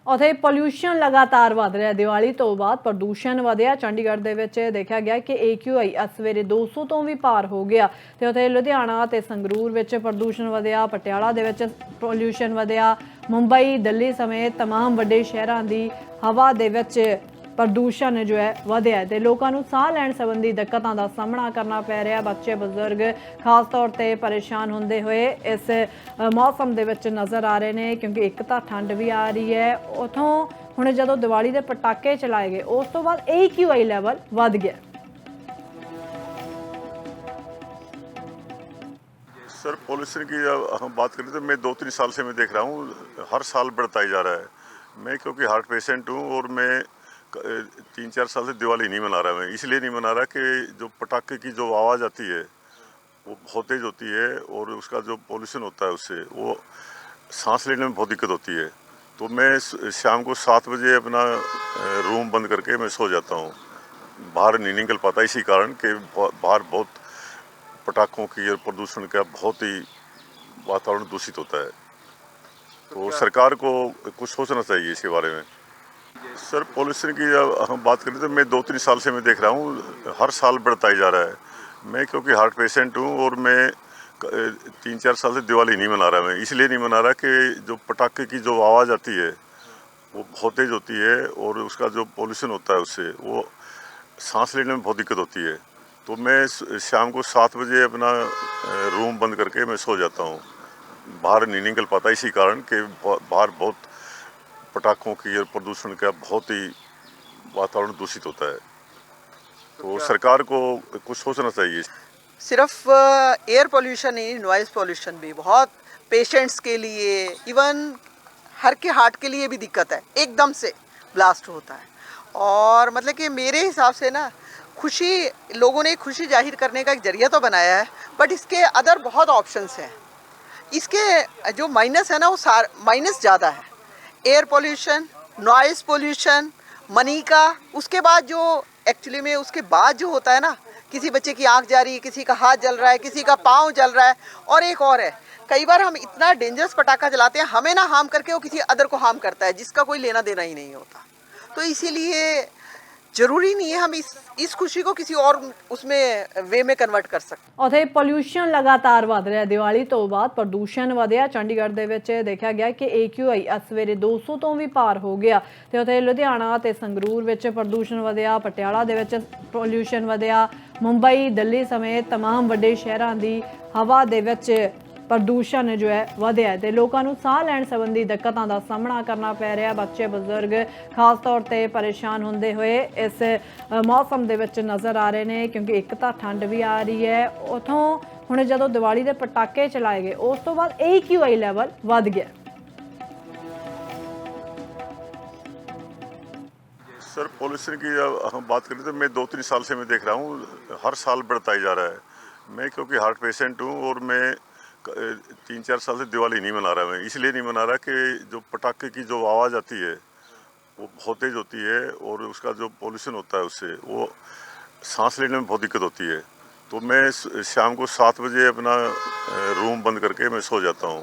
ਉੱਥੇ ਪੋਲਿਊਸ਼ਨ ਲਗਾਤਾਰ ਵਧ ਰਿਹਾ। ਦੀਵਾਲੀ ਤੋਂ ਬਾਅਦ ਪ੍ਰਦੂਸ਼ਣ ਵਧਿਆ। ਚੰਡੀਗੜ੍ਹ ਦੇ ਵਿੱਚ ਦੇਖਿਆ ਗਿਆ ਕਿ AQI ਅੱਜ ਸਵੇਰੇ 200 ਤੋਂ ਵੀ ਪਾਰ ਹੋ ਗਿਆ ਤੇ ਉੱਥੇ ਲੁਧਿਆਣਾ ਤੇ ਸੰਗਰੂਰ ਵਿੱਚ ਪ੍ਰਦੂਸ਼ਣ ਵਧਿਆ। ਪਟਿਆਲਾ ਦੇ ਵਿੱਚ ਪੋਲਿਊਸ਼ਨ ਵਧਿਆ। ਮੁੰਬਈ, ਦਿੱਲੀ ਸਮੇਤ तमाम ਵੱਡੇ ਸ਼ਹਿਰਾਂ ਦੀ ਹਵਾ ਦੇ ਵਿੱਚ प्रदूषण जो है वधिया है। लोगों को साह लैण संबंधी दिक्कतों का सामना करना पै रहा। बच्चे बजुर्ग खास तौर पर परेशान होंदे हुए इस मौसम दे विच नज़र आ रहे हैं, क्योंकि एक तो ठंड भी आ रही है, उतों हुण जदों दिवाली के पटाके चलाए गए उस तो बाद AQI लैवल वध गया। सर, पॉल्यूशन की हम बात करें तो मैं 2-3 साल से मैं देख रहा हूँ हर साल बढ़ता ही जा रहा है। मैं क्योंकि हार्ट पेशेंट हूँ और मैं 3-4 साल से दिवाली नहीं मना रहा। मैं इसलिए नहीं मना रहा कि जो पटाखे की जो आवाज़ आती है वो बहुत तेज़ होती है और उसका जो पॉल्यूशन होता है उससे वो सांस लेने में बहुत दिक्कत होती है। तो मैं शाम को 7 बजे अपना रूम बंद करके मैं सो जाता हूँ, बाहर नहीं निकल पाता, इसी कारण कि बाहर बहुत पटाखों की और प्रदूषण का बहुत ही वातावरण दूषित होता है। तो सरकार को कुछ सोचना चाहिए इसके बारे में। सर, पॉल्यूशन की हम बात करें तो मैं 2-3 साल से मैं देख रहा हूँ हर साल बढ़ता ही जा रहा है। मैं क्योंकि हार्ट पेशेंट हूँ और मैं 3-4 साल से दिवाली नहीं मना रहा। मैं इसलिए नहीं मना रहा कि जो पटाखे की जो आवाज़ आती है वो बहुत तेज़ होती है और उसका जो पॉल्यूशन होता है उससे वो सांस लेने में बहुत दिक्कत होती है। तो मैं शाम को 7 बजे अपना रूम बंद करके मैं सो जाता हूँ, बाहर नहीं निकल पाता, इसी कारण कि बाहर बहुत पटाखों की और प्रदूषण का बहुत ही वातावरण दूषित होता है। तो सरकार को कुछ सोचना चाहिए। सिर्फ एयर पोल्यूशन ही, नॉइज़ पोल्यूशन भी बहुत पेशेंट्स के लिए, इवन हर के हार्ट के लिए भी दिक्कत है। एकदम से ब्लास्ट होता है और मतलब कि मेरे हिसाब से ना खुशी, लोगों ने खुशी जाहिर करने का एक जरिया तो बनाया है, बट इसके अदर बहुत ऑप्शंस हैं। इसके जो माइनस है ना वो माइनस ज़्यादा है। Air pollution, noise pollution, money का, उसके बाद जो एक्चुअली में उसके बाद जो होता है ना, किसी बच्चे की आंख जा रही है, किसी का हाथ जल रहा है, किसी का पाँव जल रहा है, और एक और है, कई बार हम इतना डेंजरस पटाखा जलाते हैं, हमें ना हार्म करके वो किसी अदर को हार्म करता है, जिसका कोई लेना देना ही नहीं होता। तो इसीलिए जरूरी नहीं है हम इस खुशी को किसी और उसमें वे में कन्वर्ट कर सकते। ਉੱਥੇ ਪੋਲਿਊਸ਼ਨ ਲਗਾਤਾਰ ਵਧ ਰਿਹਾ। ਦੀਵਾਲੀ ਤੋਂ ਬਾਅਦ ਪ੍ਰਦੂਸ਼ਣ ਵਧਿਆ। ਚੰਡੀਗੜ੍ਹ ਦੇ ਵਿੱਚ ਦੇਖਿਆ ਗਿਆ ਕਿ AQI ਅੱਜ ਸਵੇਰੇ 200 ਤੋਂ ਵੀ ਪਾਰ ਹੋ ਗਿਆ ਤੇ ਉੱਥੇ ਲੁਧਿਆਣਾ ਤੇ ਸੰਗਰੂਰ ਵਿੱਚ ਪ੍ਰਦੂਸ਼ਣ ਵਧਿਆ। ਪਟਿਆਲਾ ਦੇ ਵਿੱਚ ਪੋਲਿਊਸ਼ਨ ਵਧਿਆ। ਮੁੰਬਈ, ਦਿੱਲੀ ਸਮੇਤ तमाम ਵੱਡੇ ਸ਼ਹਿਰਾਂ ਦੀ ਹਵਾ ਦੇ ਵਿੱਚ प्रदूषण जो है वधिया है। लोगों को साह लैण संबंधी दिक्कतों का सामना करना पै रहा। बच्चे बजुर्ग खास तौर पर परेशान होंदे हुए इस मौसम दे विच नज़र आ रहे हैं, क्योंकि एक तो ठंड भी आ रही है, उतों हुण जदों दिवाली के पटाके चलाए गए उस तो बाद AQI लैवल वध गया। सर, पॉल्यूशन की हम बात करें तो मैं 2-3 साल से मैं देख रहा हूँ हर साल बढ़ता ही जा रहा है। मैं क्योंकि हार्ट पेशेंट हूँ और मैं 3-4 साल से दिवाली नहीं मना रहा। मैं इसलिए नहीं मना रहा कि जो पटाखे की जो आवाज़ आती है वो बहुत तेज़ होती है और उसका जो पॉल्यूशन होता है उससे वो सांस लेने में बहुत दिक्कत होती है। तो मैं शाम को 7 बजे अपना रूम बंद करके मैं सो जाता हूँ,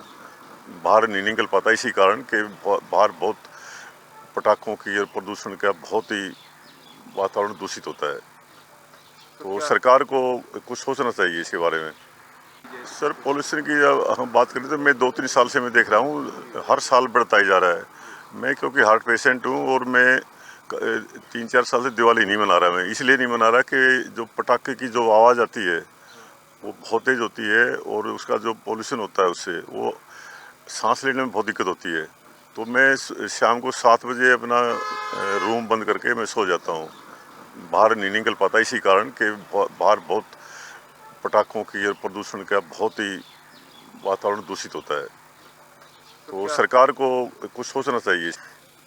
बाहर नहीं निकल पाता, इसी कारण कि बाहर बहुत पटाखों की और प्रदूषण का बहुत ही वातावरण दूषित होता है। तो सरकार को कुछ सोचना चाहिए इसके बारे में। सर, पॉल्यूशन की हम बात करें तो मैं 2-3 साल से मैं देख रहा हूँ हर साल बढ़ता ही जा रहा है। मैं क्योंकि हार्ट पेशेंट हूँ और मैं 3-4 साल से दिवाली नहीं मना रहा। मैं इसलिए नहीं मना रहा कि जो पटाखे की जो आवाज़ आती है वो बहुत तेज़ होती है और उसका जो पॉल्यूशन होता है उससे वो सांस लेने में बहुत दिक्कत होती है। तो मैं शाम को 7 बजे अपना रूम बंद करके मैं सो जाता हूँ, बाहर नहीं निकल पाता, इसी कारण कि बाहर बहुत पटाखों की और प्रदूषण का बहुत ही वातावरण दूषित होता है। तो सरकार को कुछ सोचना चाहिए।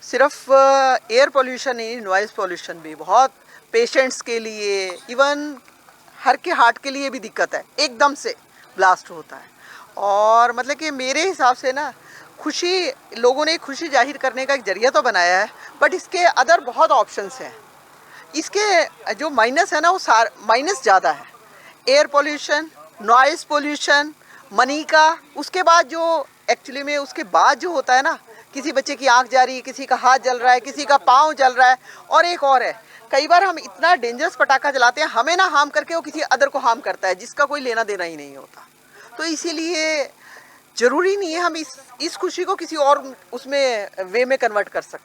सिर्फ एयर पोल्यूशन ही, नॉइज़ पोल्यूशन भी बहुत पेशेंट्स के लिए, इवन हर के हार्ट के लिए भी दिक्कत है। एकदम से ब्लास्ट होता है और मतलब कि मेरे हिसाब से ना खुशी, लोगों ने खुशी जाहिर करने का एक जरिया तो बनाया है, बट इसके अदर बहुत ऑप्शंस हैं। इसके जो माइनस है ना वो माइनस ज़्यादा है। Air pollution, noise pollution, money का, उसके बाद जो एक्चुअली में उसके बाद जो होता है ना, किसी बच्चे की आंख जा रही है, किसी का हाथ जल रहा है, किसी का पाँव जल रहा है। और एक और है, कई बार हम इतना डेंजरस पटाखा जलाते हैं, हमें ना हार्म करके वो किसी अदर को हार्म करता है, जिसका कोई लेना देना ही नहीं होता। तो इसीलिए ज़रूरी नहीं है हम इस खुशी को किसी और उसमें वे में कन्वर्ट कर सकते।